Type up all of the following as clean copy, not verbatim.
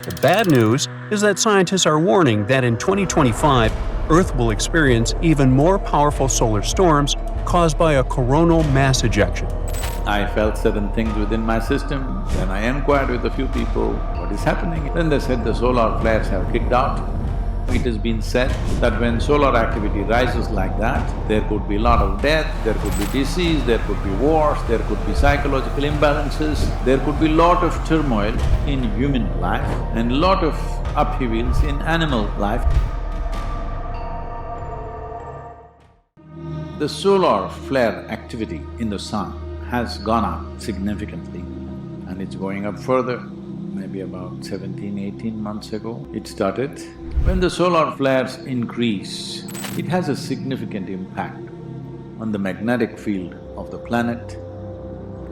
The bad news is that scientists are warning that in 2025, Earth will experience even more powerful solar storms caused by a coronal mass ejection. I felt certain things within my system, then I inquired with a few people, what is happening? Then they said the solar flares have kicked out. It has been said that when solar activity rises like that, there could be a lot of death, there could be disease, there could be wars, there could be psychological imbalances, there could be lot of turmoil in human life and lot of upheavals in animal life. The solar flare activity in the sun has gone up significantly and it's going up further. Maybe about 18 months ago it started. When the solar flares increase, it has a significant impact on the magnetic field of the planet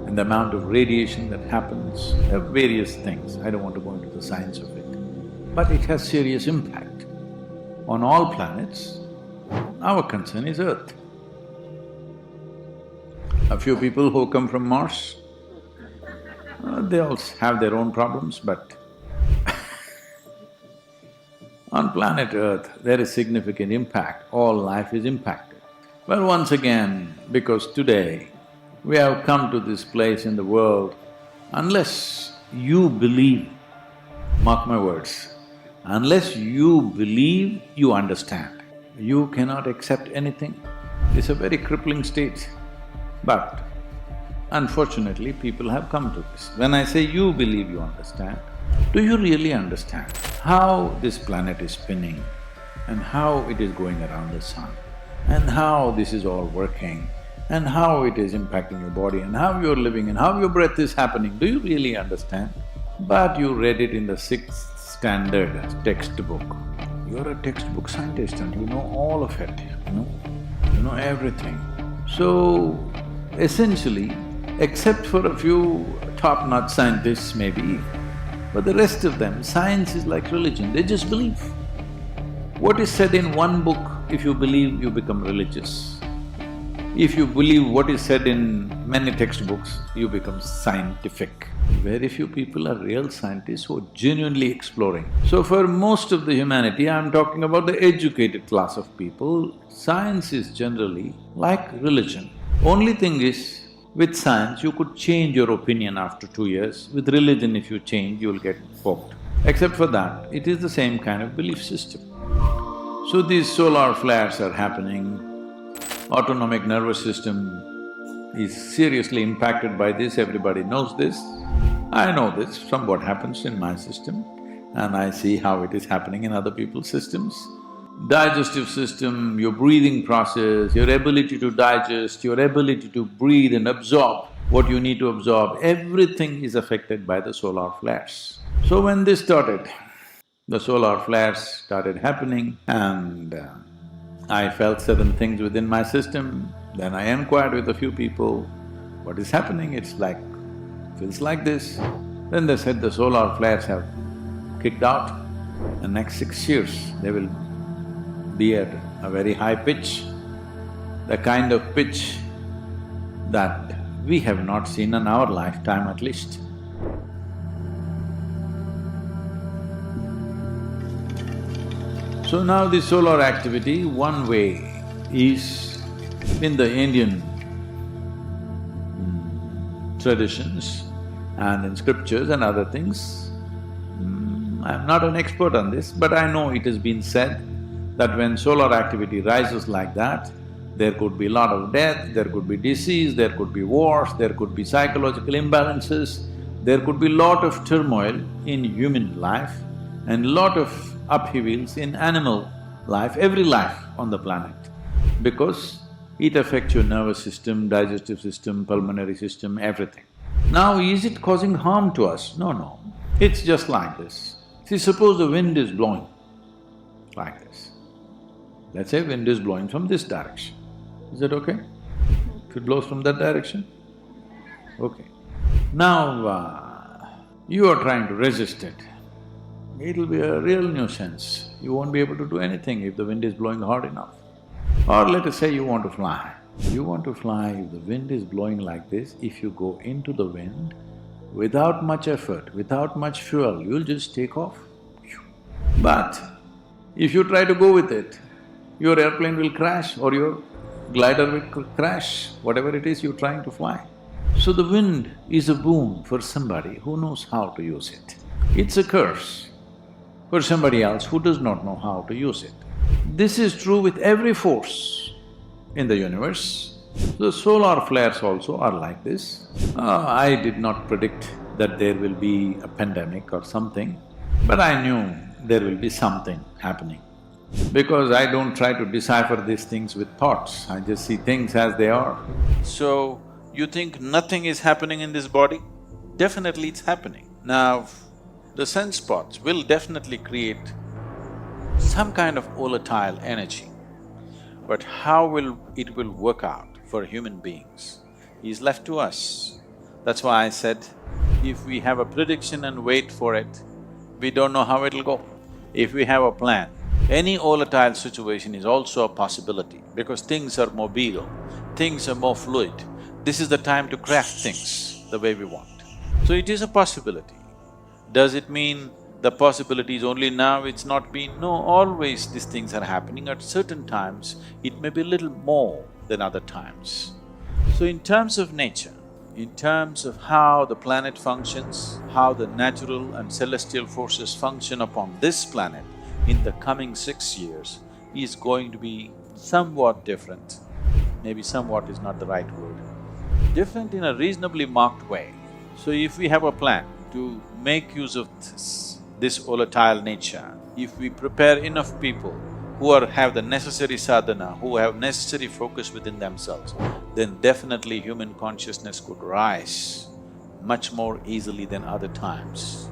and the amount of radiation that happens. There are various things, I don't want to go into the science of it. But it has serious impact on all planets. Our concern is Earth. A few people who come from Mars, they all have their own problems, but on planet Earth, there is significant impact, all life is impacted. Well, once again, because today we have come to this place in the world, unless you believe, mark my words, unless you believe, you understand. You cannot accept anything. It's a very crippling state. But unfortunately, people have come to this. When I say you believe you understand, do you really understand how this planet is spinning and how it is going around the sun and how this is all working and how it is impacting your body and how you're living and how your breath is happening? Do you really understand? But you read it in the sixth standard textbook. You're a textbook scientist and you know all of it, you know everything. So, essentially, except for a few top-notch scientists maybe, but the rest of them, science is like religion, they just believe. What is said in one book, if you believe, you become religious. If you believe what is said in many textbooks, you become scientific. Very few people are real scientists who are genuinely exploring. So for most of the humanity, I'm talking about the educated class of people, science is generally like religion. Only thing is, with science, you could change your opinion after 2 years. With religion, if you change, you'll get poked. Except for that, it is the same kind of belief system. So these solar flares are happening, autonomic nervous system is seriously impacted by this, everybody knows this. I know this from what happens in my system and I see how it is happening in other people's systems. Digestive system, your breathing process, your ability to digest, your ability to breathe and absorb what you need to absorb, everything is affected by the solar flares. So when this started, the solar flares started happening and I felt certain things within my system, then I inquired with a few people, what is happening? It's like… feels like this. Then they said the solar flares have kicked out. The next 6 years, they will be at a very high pitch, the kind of pitch that we have not seen in our lifetime at least. So now the solar activity, one way is in the Indian traditions and in scriptures and other things. I'm not an expert on this, but I know it has been said that when solar activity rises like that, there could be a lot of death, there could be disease, there could be wars, there could be psychological imbalances, there could be lot of turmoil in human life and lot of upheavals in animal life, every life on the planet, because it affects your nervous system, digestive system, pulmonary system, everything. Now, is it causing harm to us? No, it's just like this. See, suppose the wind is blowing like this. Let's say wind is blowing from this direction. Is that okay? If it blows from that direction? Okay. Now, you are trying to resist it. It'll be a real nuisance. You won't be able to do anything if the wind is blowing hard enough. Or let us say you want to fly. You want to fly, if the wind is blowing like this, if you go into the wind, without much effort, without much fuel, you'll just take off. But if you try to go with it, your airplane will crash or your glider will crash, whatever it is you're trying to fly. So the wind is a boon for somebody who knows how to use it. It's a curse for somebody else who does not know how to use it. This is true with every force in the universe. The solar flares also are like this. I did not predict that there will be a pandemic or something, but I knew there will be something happening. Because I don't try to decipher these things with thoughts, I just see things as they are. So, you think nothing is happening in this body? Definitely it's happening. Now, the sunspots will definitely create some kind of volatile energy. But how it will work out for human beings is left to us. That's why I said, if we have a prediction and wait for it, we don't know how it'll go. If we have a plan, any volatile situation is also a possibility because things are mobile, things are more fluid. This is the time to craft things the way we want. So it is a possibility. Does it mean the possibility is only now, it's not been? No, always these things are happening. At certain times, it may be a little more than other times. So in terms of nature, in terms of how the planet functions, how the natural and celestial forces function upon this planet in the coming 6 years is going to be somewhat different. Maybe somewhat is not the right word. Different in a reasonably marked way. So if we have a plan to make use of this volatile nature, if we prepare enough people who have the necessary sadhana, who have necessary focus within themselves, then definitely human consciousness could rise much more easily than other times.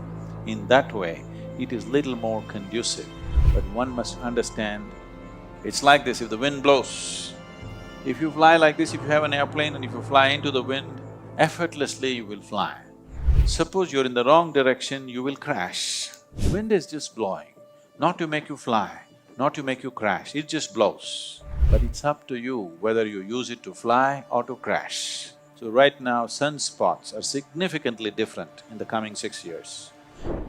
In that way, it is little more conducive, but one must understand, it's like this, if the wind blows, if you fly like this, if you have an airplane and if you fly into the wind, effortlessly you will fly. Suppose you're in the wrong direction, you will crash. Wind is just blowing, not to make you fly, not to make you crash, it just blows. But it's up to you whether you use it to fly or to crash. So right now, sunspots are significantly different in the coming 6 years.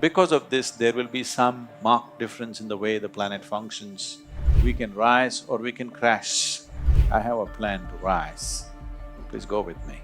Because of this, there will be some marked difference in the way the planet functions. We can rise or we can crash. I have a plan to rise. Please go with me.